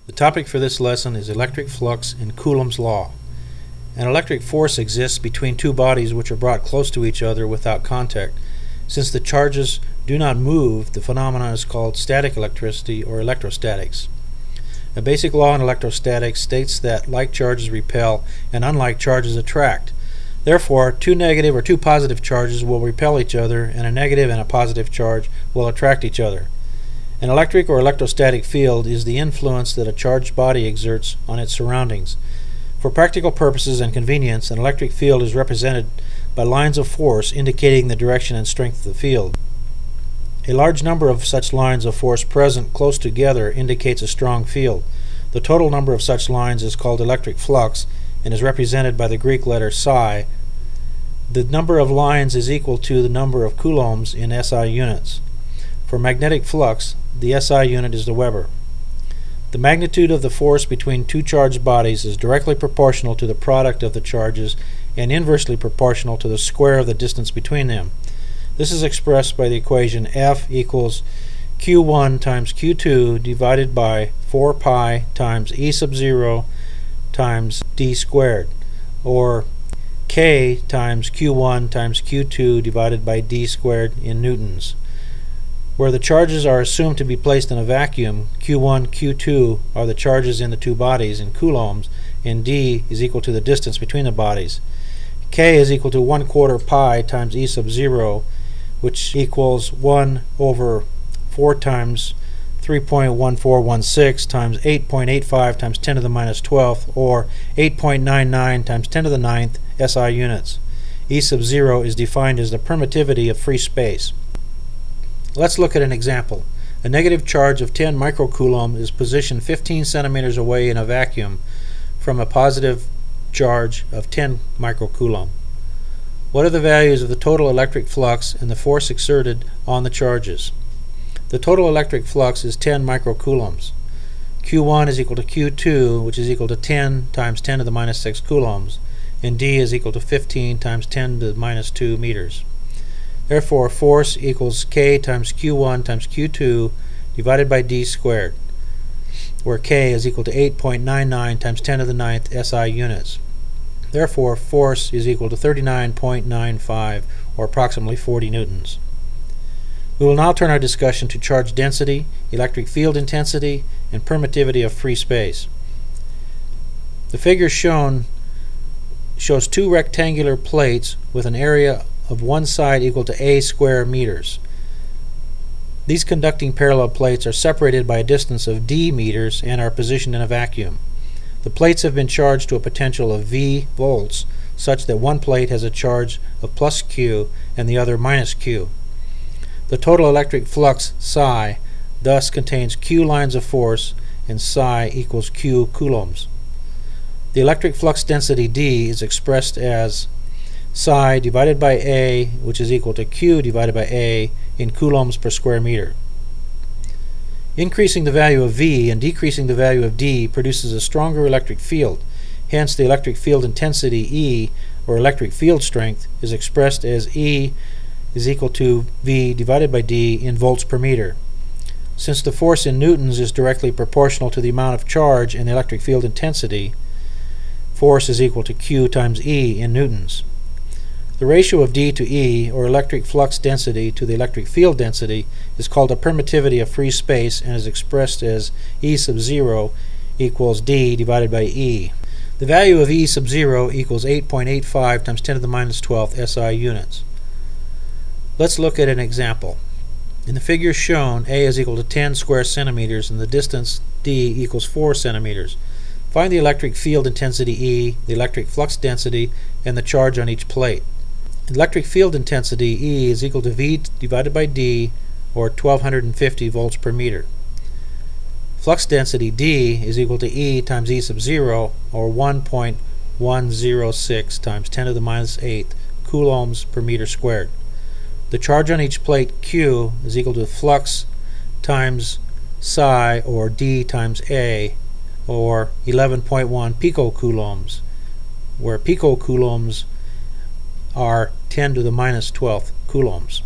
The topic for this lesson is electric flux and Coulomb's law. An electric force exists between two bodies which are brought close to each other without contact. Since the charges do not move, the phenomenon is called static electricity or electrostatics. A basic law in electrostatics states that like charges repel and unlike charges attract. Therefore, two negative or two positive charges will repel each other, and a negative and a positive charge will attract each other. An electric or electrostatic field is the influence that a charged body exerts on its surroundings. For practical purposes and convenience, an electric field is represented by lines of force indicating the direction and strength of the field. A large number of such lines of force present close together indicates a strong field. The total number of such lines is called electric flux and is represented by the Greek letter psi. The number of lines is equal to the number of coulombs in SI units. For magnetic flux, the SI unit is the Weber. The magnitude of the force between two charged bodies is directly proportional to the product of the charges and inversely proportional to the square of the distance between them. This is expressed by the equation F equals Q1 times Q2 divided by 4 pi times E sub 0 times d squared, or K times Q1 times Q2 divided by d squared in newtons. Where the charges are assumed to be placed in a vacuum, Q1, Q2 are the charges in the two bodies in coulombs, and d is equal to the distance between the bodies. K is equal to 1/4 pi times E sub 0, which equals 1 over 4 times 3.1416 times 8.85 times 10 to the minus 12th, or 8.99 times 10 to the 9th SI units. E sub 0 is defined as the permittivity of free space. Let's look at an example. A negative charge of 10 microcoulomb is positioned 15 centimeters away in a vacuum from a positive charge of 10 microcoulomb. What are the values of the total electric flux and the force exerted on the charges? The total electric flux is 10 microcoulombs. Q1 is equal to Q2, which is equal to 10 times 10 to the minus 6 coulombs, and d is equal to 15 times 10 to the minus 2 meters. Therefore, force equals K times Q1 times Q2 divided by d squared, where K is equal to 8.99 times 10 to the 9th SI units. Therefore, force is equal to 39.95, or approximately 40 newtons. We will now turn our discussion to charge density, electric field intensity, and permittivity of free space. The figure shown shows two rectangular plates with an area of one side equal to a square meters. These conducting parallel plates are separated by a distance of d meters and are positioned in a vacuum. The plates have been charged to a potential of V volts, such that one plate has a charge of plus Q and the other minus Q. The total electric flux psi thus contains Q lines of force, and psi equals Q coulombs. The electric flux density D is expressed as psi divided by A, which is equal to Q divided by A in coulombs per square meter. Increasing the value of V and decreasing the value of D produces a stronger electric field. Hence, the electric field intensity E, or electric field strength, is expressed as E is equal to V divided by D in volts per meter. Since the force in newtons is directly proportional to the amount of charge in the electric field intensity, force is equal to Q times E in newtons. The ratio of D to E, or electric flux density to the electric field density, is called the permittivity of free space and is expressed as E sub 0 equals D divided by E. The value of E sub 0 equals 8.85 times 10 to the minus 12th SI units. Let's look at an example. In the figure shown, A is equal to 10 square centimeters and the distance D equals 4 centimeters. Find the electric field intensity E, the electric flux density, and the charge on each plate. Electric field intensity E is equal to V divided by D, or 1250 volts per meter. Flux density D is equal to E times E sub 0, or 1.106 times 10 to the minus 8 coulombs per meter squared. The charge on each plate Q is equal to flux times psi, or D times A, or 11.1 picocoulombs, where picocoulombs are 10 to the minus 12th coulombs.